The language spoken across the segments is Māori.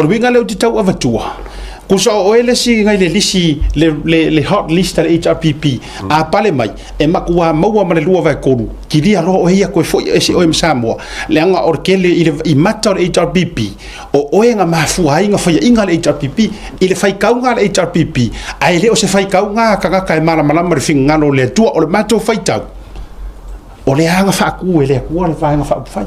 o winga le te tau avatua ko so o ele si ngai le lisi le hot list le HRPP a pale mai e makua maua ma le lua vai kolu ki ria ro o ia ko foi ese o Samoa le anga orkele i mata o HRPP o oenga mafua inga foi inga le HRPP ile fai kaunga le HRPP ai le o se fai kaunga kanga kai mala mala ma finga no le tua o le mato fai tau o le anga fa ku ele ku le vai nga fa fai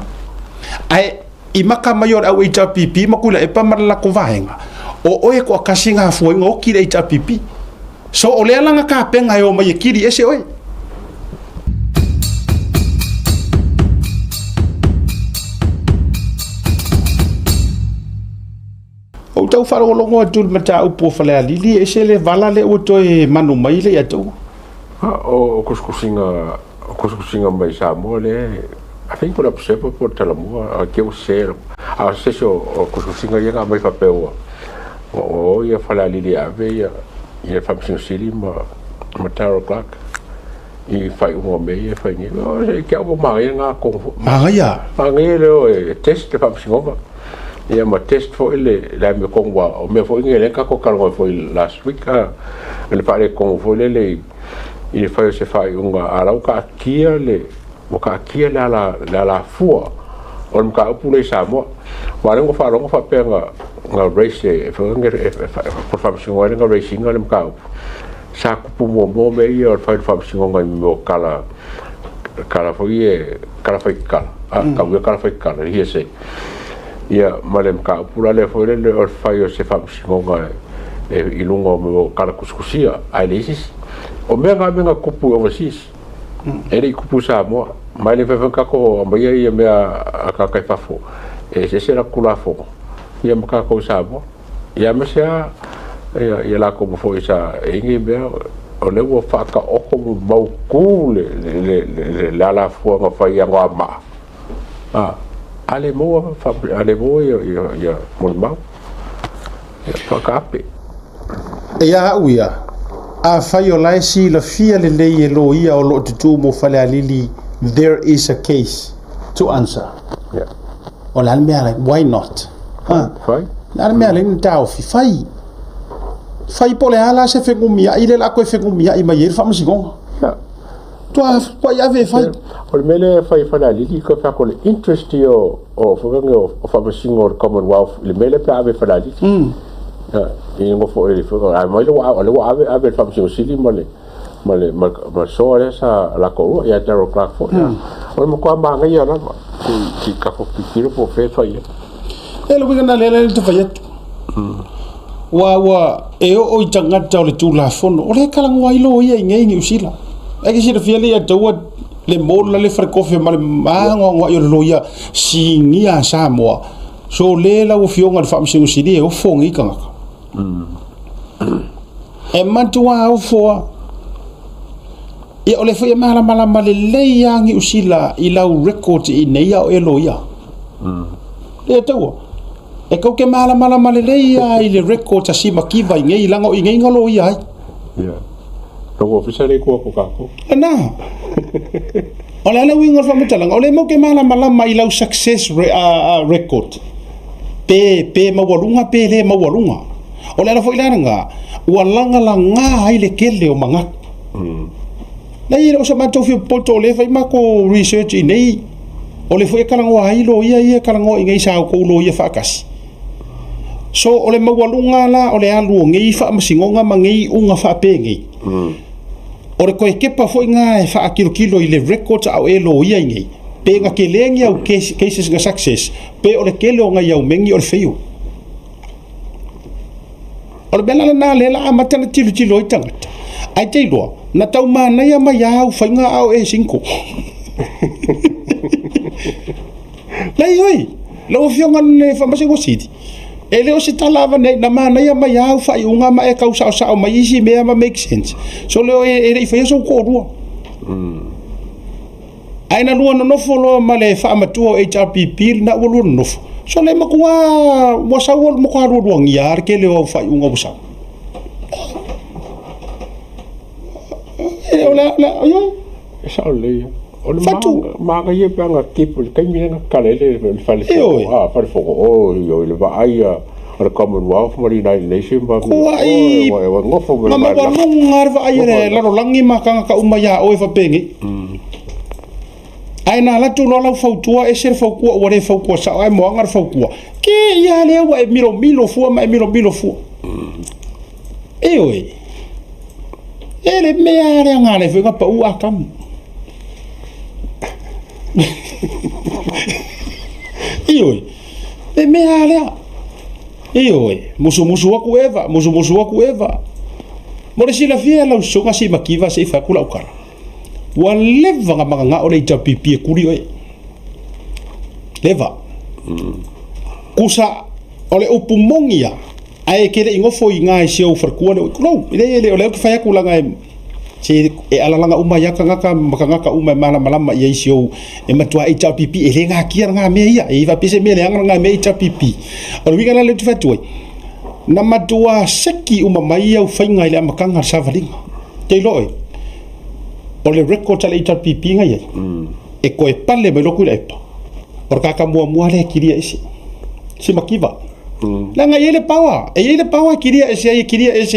ai i maka mayor au HRPP makula e pa mala ko vaenga o oe ko kasinga fu ngo ki le HRPP so o le langa ka penga yo mai kiri ese oe o tau faro longo atul mata upo fale alili ese le vala le o toe manu mai le atu o kuskusinga mai Samoa le I think por observa por Talamoa que o ser a seso o kuskusinga ia mai papel o ia fala lili ave ia famsin sili ma Taro Clark i fai un me ia fai ni o que o mai nga ko ya le o test de famsin over ia ma test fo ele la me kongwa o me fo ngele ka ko kalgo fo last week le pare con fo le i fai se fai un ara ka kia le o ka kia la fua o ka pule Samoa wa ngo fa penga nga race por famsin nga racing nga ka sa ku mo me ia fa famsin nga mo kala foi kala kala ia se ia malem ka pula le foi le or fai se famsin nga e lungo mo kala kuskusia ai lesis o me nga kupu overseas ele kupu Samoa mai le fa ka ko mai ia me a ka kai fafo e se la kula fo ia maka ko Samoa ia me sia ia la ko foi sa ingi be o le wo fa ka o ko mau ku le la fo nga fa ia nga ma ale mo ia mo mau fa ka pe ia uia a fai o lai si la fia le lei e lo ia o lo tutu mo fale alili there is a case to answer o la mea like why not fai la mea le tau fai pole ala se fengumia ile la ko fengumia i mai fa masigo to pa ia ve fai o mele fai fale alili ko fa ko le interest o o fa masingo Commonwealth le mele pa ave fale alili e ngo fo ele fo ai mai lo ave fam sio sili male ma so esa la ko ya Taro Clark fo o mo ko ma ngai ana ki ka ko pikiro po fe so ia e lo bigana le te fai wa e o tanga tau le tu la fono o le kala ngoi lo ia ngai usila e ke sira fiele ya tau le mola le far kofe male mango ngoi lo ia singia Samoa so le la o fionga le fam sio sili e o fongi kanga e matua o fo e ole foi mala male leia ngi usila i lau record i neia o eloia le tau e ko ke mala male leia i le record ta Simakiva ngi lango i ngi ngalo ia ya to officially ko na ole ala winga fa metala ole mo ke mala i lau success record pe mawalunga pe le mawalunga o le foi langa walanga langa ai le kele o manga na ira o sa mato fi poto le fai mako research nei o le foi kalango ai lo ia kalango ngai sa ko lo ia fakas so o le mawalunga la o le alu ngai fa masingonga mangai unga fa pengi o le ko kepa foi nga e fa kilo i le record au elo ia ngai pe nga kelengi au cases nga success pe o le kele o ngai au mengi o le feu o le bela na le la amata na tilo i tangata ai te loa na tau mana ia mai au whainga au e 5 lei oi lo fionga ne famasingo city e leo se talava nei na mana ia mai au whai unga ma e kau sao mai isi mea ma make sense so leo e rei whaia so kōrua aina lua no nofo loa ma le whaamatua o HRPP na ua lua no nofo so le makua wasau o makua rua ngiar ke leo au whai unga wasau e o la e sao leia o le maga ia pe anga kipu le kaimi anga kalele le fale fale foko o le va aia the Commonwealth mo United Nations ba Kuai ngofo mo mama walungar va aire la rolangi makanga ka umaya o e fa pengi ai na la tu no la fautua e ser faukua o re faukua sa ai mo ngar faukua ke ia le wa e milo fu ma e milo fu e oi ele me are ngale fe ka pa u akam e oi e me are Oi, musu aku eva. Mo sila fia la songa Simakiva se fa kula ukara. Wa Leva nga Magaga'O le Hrpp e Kuli oi. Leva. Kusa ole upumongia ai kere ingofo inga se o farkua le no, ile ole ke fa kula nga se e alalanga umaya kanga makanga uma malama ia isio e matua Hrpp e lenga kia nga me ia e va pise me lenga nga me Hrpp o winga la le tfatu na matua seki uma mai au fainga ile makanga savalinga te loi o le record le Hrpp nga ia e ko e pale me loku le pa or ka mua le kiria isi Simakiva langa ile power kiria ese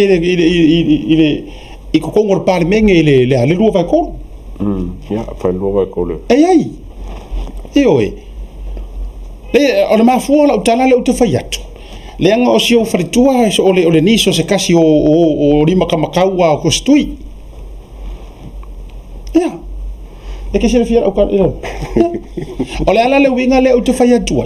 ile I ko ngor par menge le lua vai ko ya fa lua vai ko le ai e oi le ona ma fu la utala le utu faiato le anga o sio fritua o le niso se kasi o rima kamakaua ko stui ya e ke se fia o ka o le ala le winga le utu faiato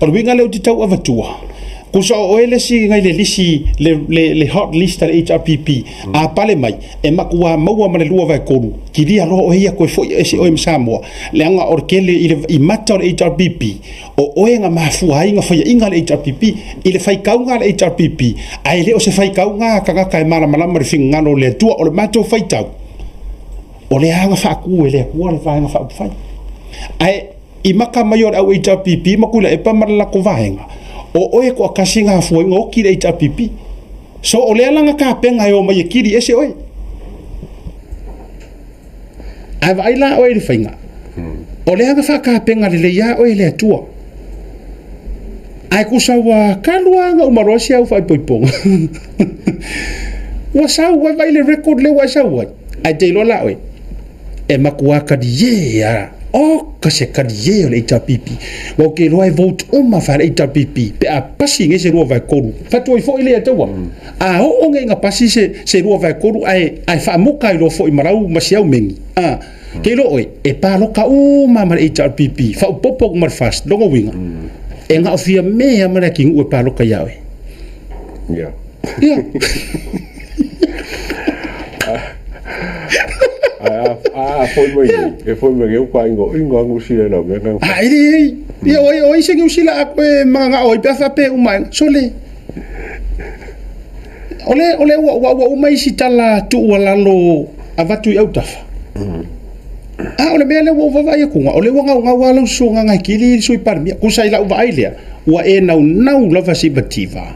o winga le utu tau avatua kusa o ele si ngai le lisi le hot list le Hrpp a pale mai e makua maua ma le lua vai kolu kiria ro o ia ko foi ese o Samoa le anga orkele i mata o Hrpp o oenga mafu ainga foi inga le Hrpp ile fai kaunga le Hrpp ai le o se fai kaunga kanga kai mala mala finga no le tua o le mato fai tau o le anga fa ku le ku le fa fa fai ai i maka mayor au Hrpp makula e pa mala ko vaenga o oe ko akasinga fu ngo ki le Hrpp so o le langa ka penga yo mai kiri ese oi ai vai la oi le fainga o le anga fa ka penga le ya oi le tua ai ku sa wa kalua nga umarosia u fai poipong wa sa wa vai le record le wa sa wa ai te lo la oi e makua ka di ya o kase kadie le Hrpp wa ke loai vote ma fa le Hrpp pe a pasi nge se ro vai koru fa toi fo ile tawa a o nge nga pasi se ro vai koru ai fa mo kai lo fo i marau ma siau mengi ke lo oi e pa lo ka ma Hrpp fa popo mar fast longo winga e nga ofia me ma ki u pa lo ka ya oi ya foi mai eu pai ngo ngusile la me ngang ai oi se ngusila ak Magaga'O i pa pe umai sole ole wa umai sitala tu wala lo avatu i autafa ole mele wo va ia kunga ole nga wala so nga kili so i parmia ku sai la va ile wa e nau la va Simakiva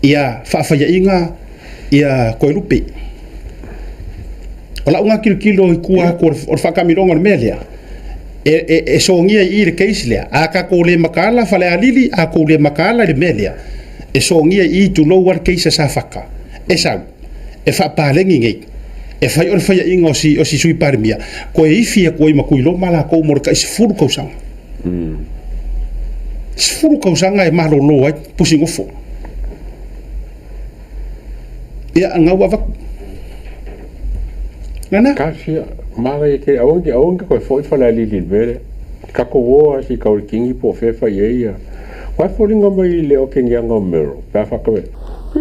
ia fa ia inga ia ko lupe ola unga kilo kua ko fa kamironga melia e songia i le keisle a ka ko le makala fa le alili a ko le makala le melia e songia i tu lo war keisa sa faka e sa e fa palengi ngai e fa or fa inga o si sui parmia ko e fia ko i makuilo mala ko mor ka sfuru ko sang sfuru ko sanga e malo lo ai pusingo fo ia nga wa nana kasi mara ke aonde ko foi fala ali vere ka ko wo si ka o kingi po fe fa ye ya wa fo linga mai le o kingi nga mero pa fa ka ve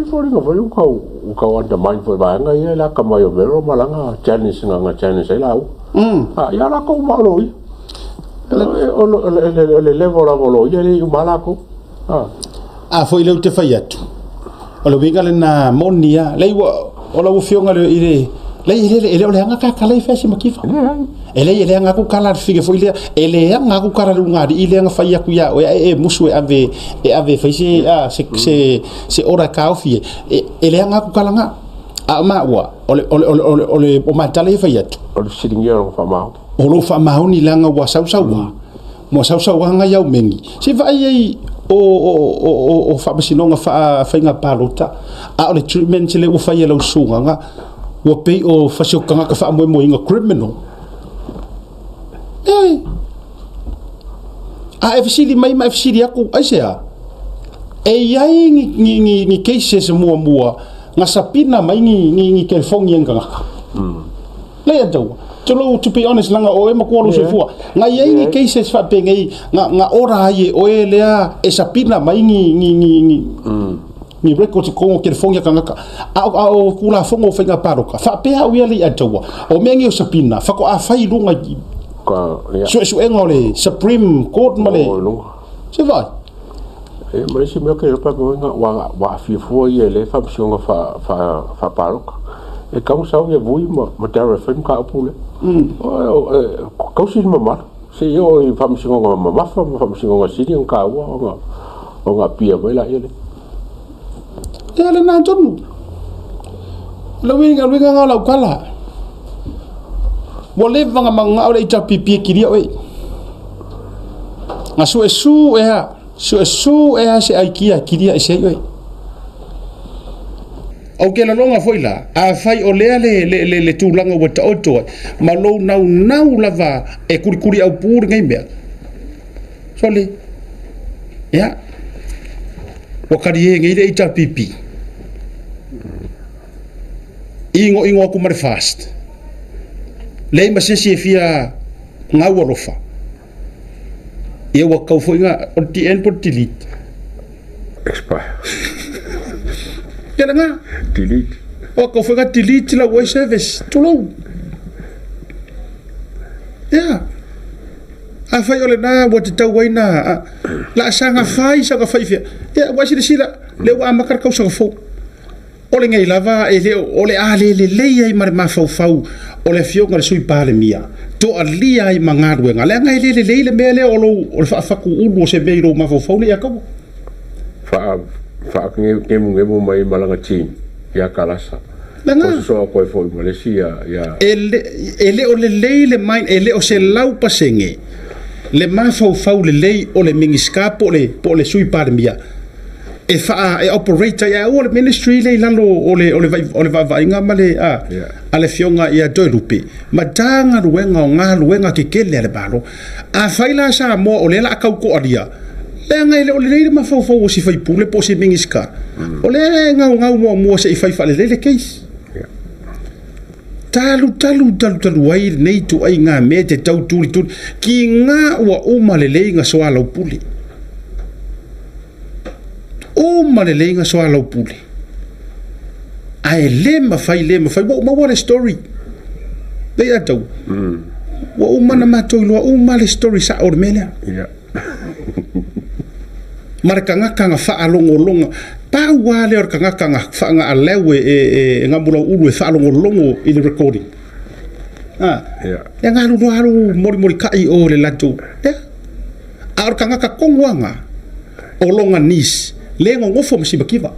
fo linga vai ka anda mai fo ba nga ye la ka mai o mero malanga challenge la u ya la ko ma lo le level la volo ye le mala ko foi le te faiatu o lo vinga le na monia le o lo fionga le ile ele ole anga ka kala fa Simakiva ele anga ku kala fige fo ile ele anga ku kala lunga di ile anga fa ya ku ya e musu ave fa se ora ka ofie ele anga ku kala nga a ma wa ole o matale fa ya ole siringia fa ma o lo fa ma ni langa wa sau wa mo sau nga ya mengi si va ye o whamasinonga whainga pālota a o le treatment le ua whai lau sunganga ua pei o whasiokanga ka wha moe inga criminal a e fisili mai ma e fisili aku aisea e iai ngi cases mua nga sapina mai ngi California ngaka le atau to be honest langa o e makualo se fua nga iai ngi cases fa pengei nga ora ai o e lea e sapina mai ni record ko California ngaka a o kula fongo fenga paroka fa pe a wi ali atau o mengi o sapina fa ko a fai lunga su engole Supreme Court male se vai e mai se me ke pa ko nga wa fi fo ye le fa psionga fa parok e ka usau ye vui ma tara fem ka pule ka usi ma se yo i fa psionga ma fa psionga si ni ka wa nga pia mai la ye ya le na tonu lo winga nga la kala mo Leva nga mga ole ita pipi kiria oi nga su e se ai kia kiria e se oi o ke la longa foila a fai o lea le tūlanga wata oto ma lo nau lava e kuri au pūri ngai mea soli ya wakari e ngai le ita pipi ingo aku mare fast lei masesi e fia ngau alofa ia wa kau foi nga o ti en por delete expire kena nga delete o kau foi nga delete la voice service tulo ya a fai ole na wa te tau waina la sanga fai fia ya wa sila le wa makar kau sa fo ole ngai lava e le ole a le ai mar ma fau ole fionga le sui pale mia to alia ai mangaru nga le ngai le mele o fa ku ulu se beiro ma fau le akau fa ngemu mai malanga team ya kalasa ko so ko foi Malaysia ya ele ole le mai ele o se lau pasenge le ma fau le ole mingiskapo po le sui pale mia e fa e operator ya o le ministry le lalo ole vai nga male ale fionga ia doilupe madanga ruenga ke kele le balo a faila sa mo ole la kau ko alia le nga ile ole le ma fo si fai pule po se mingiska ole nga mo se fai fa le case talu ai nei tu ai nga me te tau tuli ki nga wa uma le nga soala pule o malele nga so ala pule ai le ma fai ma what a story they are do wa o mana ma to lo o mal story sa or mele ya marka nga fa alonga pa wa le or nga fa nga alewe e nga mula ulu e fa alonga in the recording ya nga lu mori kai o le lato ya ar ka kongwanga olonga nis lengo ngofo Simakiva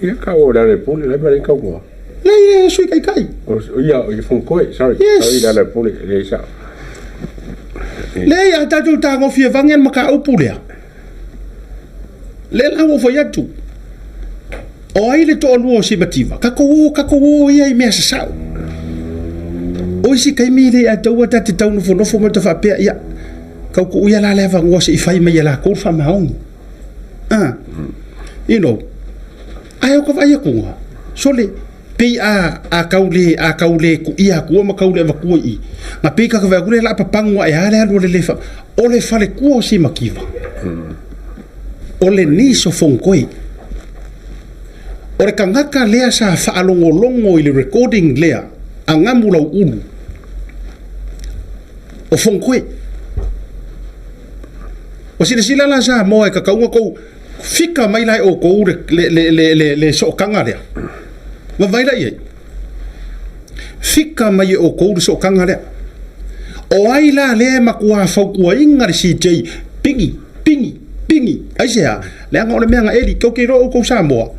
ia ka ora le pole le bare ka mo le sui kai o ia o fun koi sorry le pole le sa le ya ta tu ta ngofie vangen maka upule le la wo foi atu o ai le to luo Simakiva ka ko ia me sa o si kai mi le atu ta te tau no fo mo ta fa pe ia ka ko ia la leva ngose i fai me ia la ko fa maung you know ai ko vai ko sole pe a kaule ku ia ku ma kaule va ku i na pe ka va ku la papango e ale le fa ole fale ku Simakiva ole ni so fonkoi ore kangaka lea sa fa alongo i le recording lea angamula ulu o fonkoi o sila la sa mo e ka kaunga ko fika mai lai o ko le so kanga le ma vai lai fika mai o ko so kanga le o ai la le ma kwa fa ku inga si jei pingi ai sia le nga ole menga eli ko ke ro ko sa mo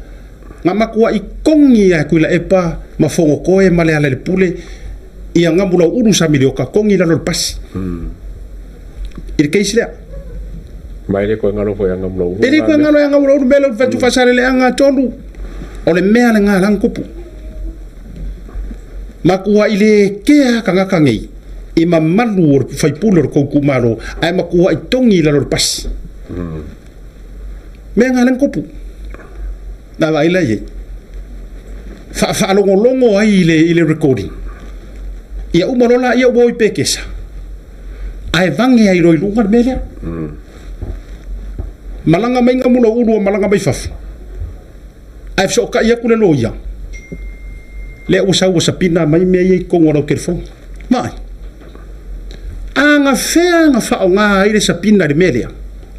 nga ma kwa i kongi a ku la epa ma fongo ko e male ale pule ia nga mula uru sa milio ka kongi la no pas il ke sia mai le ko ngalo foi anga mlo ele ko ngalo anga mlo melo fatu fasale le anga tonu ole mea le ngala ngupu makua ile kea kanga kangi ima malu fai pulo ko kumaro ai makua itongi la pas me ngala ngupu na vai la ye fa longo ai ile recording ia umarola ia boy pekesa ai vange ai roi lunga mele malanga mai ngamula ulu malanga mai fafu ai so ka ia kule loia le usa pina mai me ai kongoro kerfo mai anga fea nga fa nga ile sapina de melia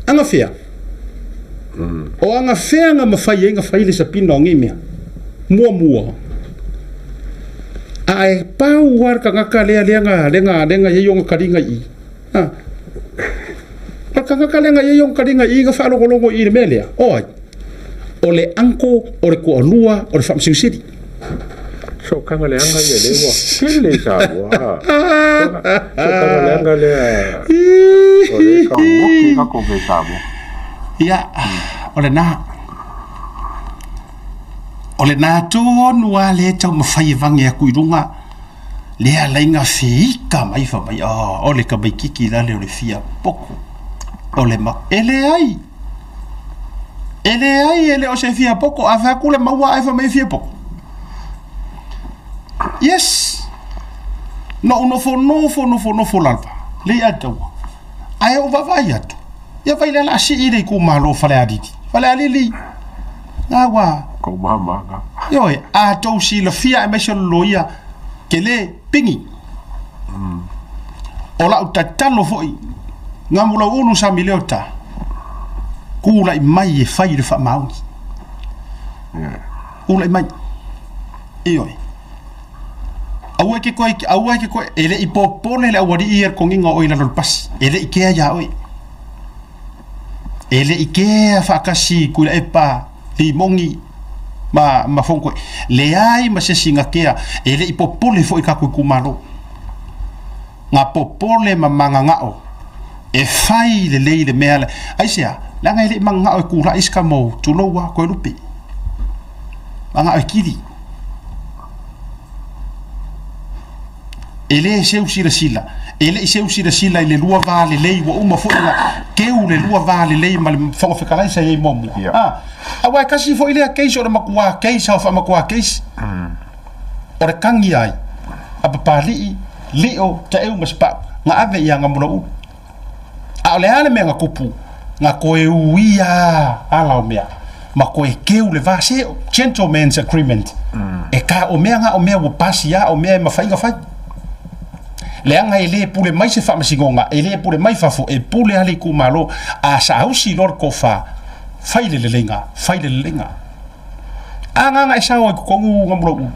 anga fea o anga fea nga mafai nga fa ile sapina ngimia mua ai pau war ka ngaka lenga yeyong karinga i ka ngaka lenga yeyong karinga i nga fa longo i melia oi ole anko ole ko lua ole fam sing city so kanga le anga ye lewa kele Samoa so kanga le anga le ole ka moki ka ko be Samoa ya ole na tonu ale tau mafai vange a kuirunga le alainga feika mai fa mai ole ka mai kiki la le fia poko ole ma ele o se fia poko ava kule maua ai fa mai fia poko yes no fo lalpa le atau ai o va vai atu ya vai la si ire ku malo fale aditi fale alili awa ko mama yo a to si la fia me so loia kele pingi ola utatalo foi ngamula unu sa miliota kula mai e fai le fa mauni kula mai iyo awe ke ko ele ipopone le awadi ir konginga oila lol pas ele ikea ya oi ele ikea fa kasi kula epa limongi ma fonko le ai ma se singa kea ele ipopole fo ika ku malo nga popole ma Magaga'O e fai le mea ai sia la nga ele Magaga'O ku la iska mo tu no wa ko lupi Magaga'O kiri ele se usira sila ile lua vale lei wa uma fo la keu le lua vale lei ma fo fa kala sa ye momu awa kasi fo ile case o makua case of makua case ora kangi ai apa pali leo ta eu maspa nga ave ya ngamula u ale ale me nga kupu nga koe uia ala mea ma koe keu le va se gentleman's agreement e ka o mea wo pasi ya o mea ma fainga fai le anga ele pule mai se fa masingonga ele pule mai fa fo e pule ali ku malo a sa usi lor ko fa faile le lenga anga isa o ko ngamro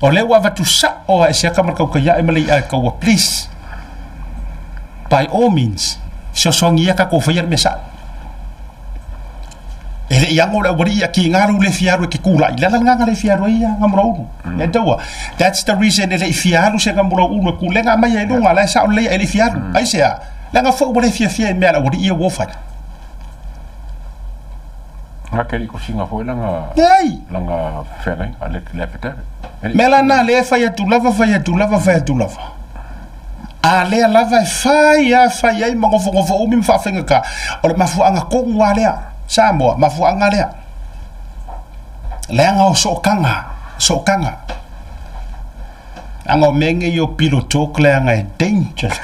o le wa tu sa o e se kamar ka ya e mali a ka wa please by all means so songia ka ko fa yer mesa ele yang o le wori ya ki ngaru le fiaru ke kula ila la nganga le fiaru ya ngamro le doa that's the reason ele fiaru se ngamro ku le nga mai e lunga la sa o le ele fiaru ai se la nga fo le fia me la wori ia wo fa nga keri ko singa foi langa fere ale le pete melana le fa ya tu lava a le lava fa ya mo go umi fa fenga ka o le mafu anga ko ngwale Samoa mafu anga le anga so kanga anga menge yo piloto kle anga dangerous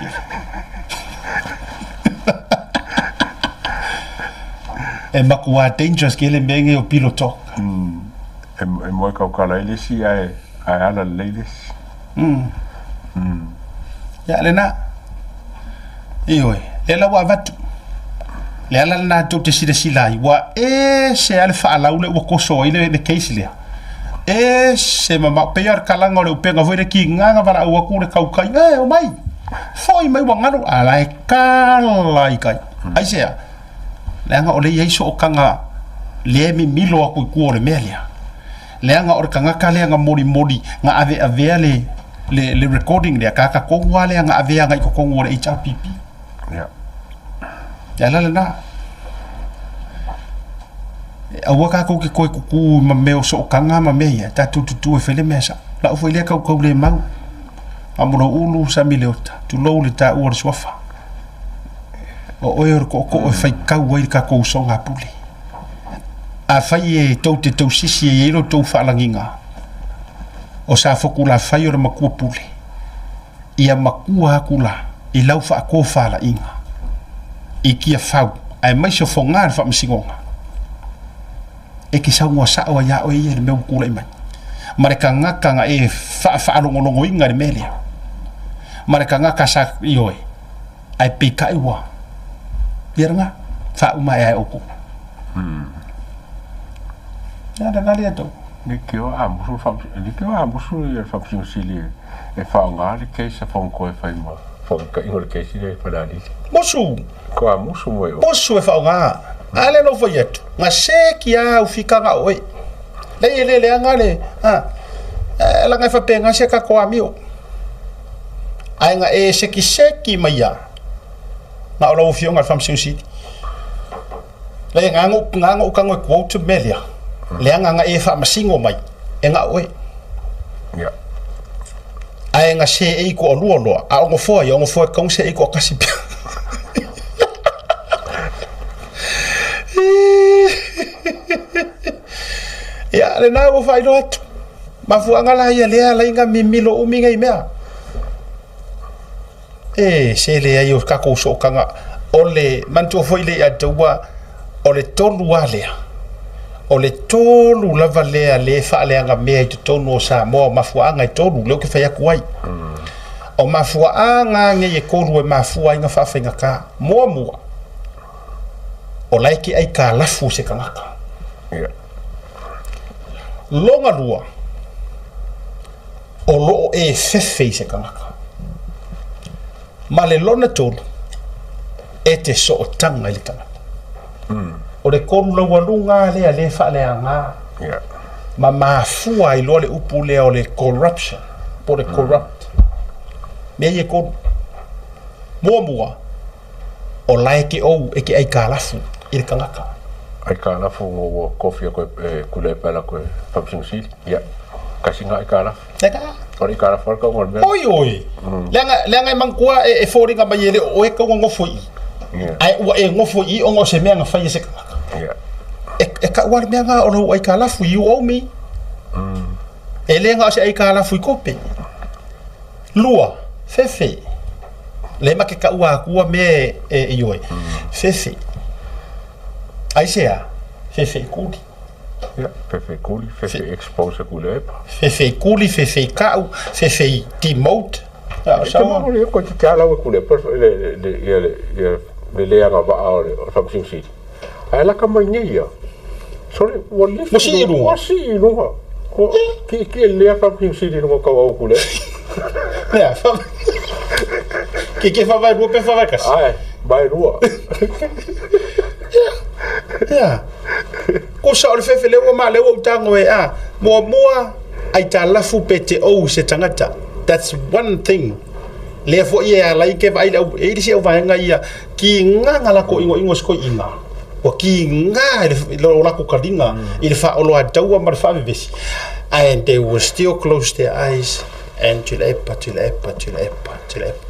e makua dangerous ke le menge yo piloto e mo ka kala ile si ai ala ladies ya le na ioi le la wa vatu le ala na to te sila wa se ale fa ala ule wo koso ile de case le se mama pear kalanga le penga voire ki nganga para wa ku le kau kai o mai foi mai wa ngaro ala e kala kai ai se le anga ole ye so kanga le mi milo ku ku le melia le anga or kanga kale anga modi nga ave le recording le kaka ko wale anga ave anga ko ngore Hrpp ya la na awa ka ko ke ko ku ma me so kanga ma me ya ta tu e fele mesa la o foi le ka ko le mau amoro ulu sa mileota tu lo le ta o sofa o ko fai ka wai ka ko so nga puli a fai e tau te tau sisi e ilo tau whaalanginga o sa fokula fai o le makua puli ia makua hakula i lau whaako whaala inga i kia whau ai mai so whonga le whaamsingonga e ki saunga sao ya o ia le meu kula imai mare ka ngaka nga e whaalongolongo inga le melia mare ka ngaka sa ioe ai pika iwa nga whaumai ai oku ya da nali ato ni kio amusu e famsing sili e whaonga le keisa whonko e whaima whonka ingo le keisi le whanani mosu ko amusu mo e o mosu e whaonga ale no foi etu nga seki a ufikanga oe le angale la nga fapenga se ka ko amio ai nga e seki mai ya nga ola ufio nga famsing sili le ngango kango quote melia le nga e fa masingo mai e nga oe ya ai nga se e ko luolo a ngo foi kong se e ko kasi ya le na wo fai dot ma fu anga la ya le nga mimilo uminga imea se le ai o ka ko so kanga ole manto foi le ya towa ole tolu alea ole tolu lava lea le fa le anga me to tono Samoa mafuanga tolu le ke fa ya kuai o mafuanga nge ye koru e mafuanga fa fa ngaka mo o laiki ai ka lafu se kanaka longa lua o lo e fefe se kanaka male lona tolu e te so o tanga ili kanaka o le koru la walunga le fa le anga ma mafua i lo le upu le o le corruption po le corrupt me ye ko mua o laiki o e ki ai kalafu i le kangaka ai kalafu ngo kofia ko kule pala ko famsing sili ya kasinga ai kalafu o le kalafu ko ngol oi lenga mangkua e fori nga mayele o e ko ngo foi ai wa e ngo foi o ngo se me nga fa se kangaka e ka war me nga o lo ai kalafu you owe me e lenga se ai kalafu ko pe lua fefe le ma ke ka ua me e yoi fefe ai sea fefe kuli ya fefe kuli fefe expose kule fefe kuli fefe kau fefe demote sa mo le ko ti kala kule per le anga ba o famsing sili ai la ka mangia sore wali mosi no ko ki le famsing sili no ka wa kule ya que fa vai rua pe fa vai kas ai vai rua ya ko sa o fefe le ma le o tango e mo ai ta la fu pete o se tangata that's one thing le fo ia la ke vai e disi o vai nga ia ki nga la ko ingo sko inga o ki nga lo la ko kadinga il fa o lo ataua mar fa besi and they were still close their eyes and tulepa.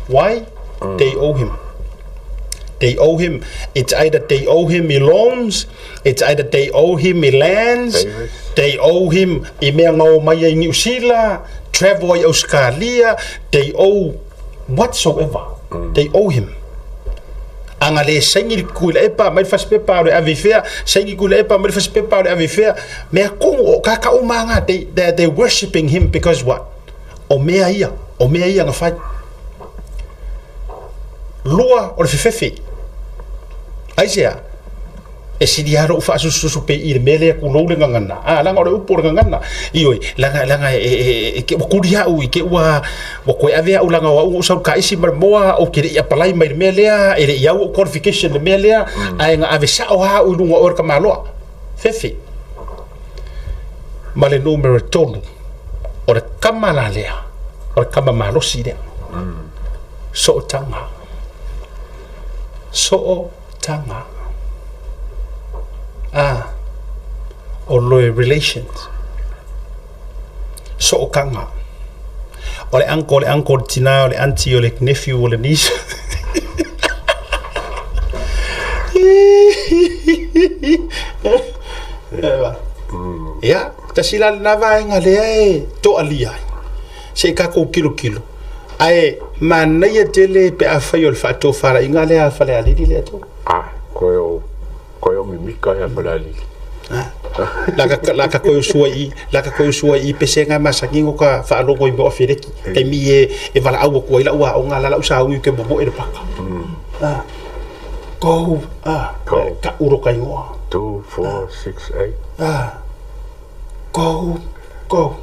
Why? They owe him. It's either they owe him loans, it's either they owe him lands, they owe him i New Zealand, travel to Australia, they owe whatsoever. They owe him. Angale sengi kulepa mai faspepa le avifea sengi kulepa mai faspepa le avifea me ko kaka umanga they worshiping him because what? O mea ia nga fai lua o le fefe ai sea e si diaro fa su pe ir mele ku lo le ngana langa o le upo ngana ioi langa ke kuria u ke wa ko ave u langa u sa ka isi moa o ke ia palai mai mele e ia o qualification le mele ai nga ave sa o ha u lunga o ka malo fefe male numero tolu o le kamala lea o le kama malosi lea so tanga tanga. O loe relations. So o kanga. O le uncle tina, o le auntie, o le nephew, o le niece. Ya, tasila na vaenga le to alia. Se ka ko kilo. Ai mana ia tele pe a fai o le fato fara inga le a fale ali le to. Koyo mi mika ya fale ali. Laka koyo sua i pesenga masangingo ka fa longo i mo afireki. Kai mi e vala au ko ila wa o ngala la usa u ke bobo e paka. Go ka uro kai ngoa 2 4 6 8 go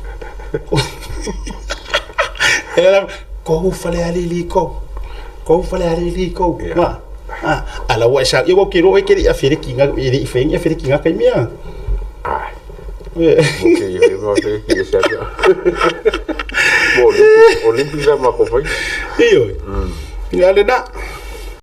ela go fale ali go ala wa sa eu quero e queria afere kinga e feng afere kinga kai mia okay eu vou ver que isso é bom Olímpica ma ko foi io ya le na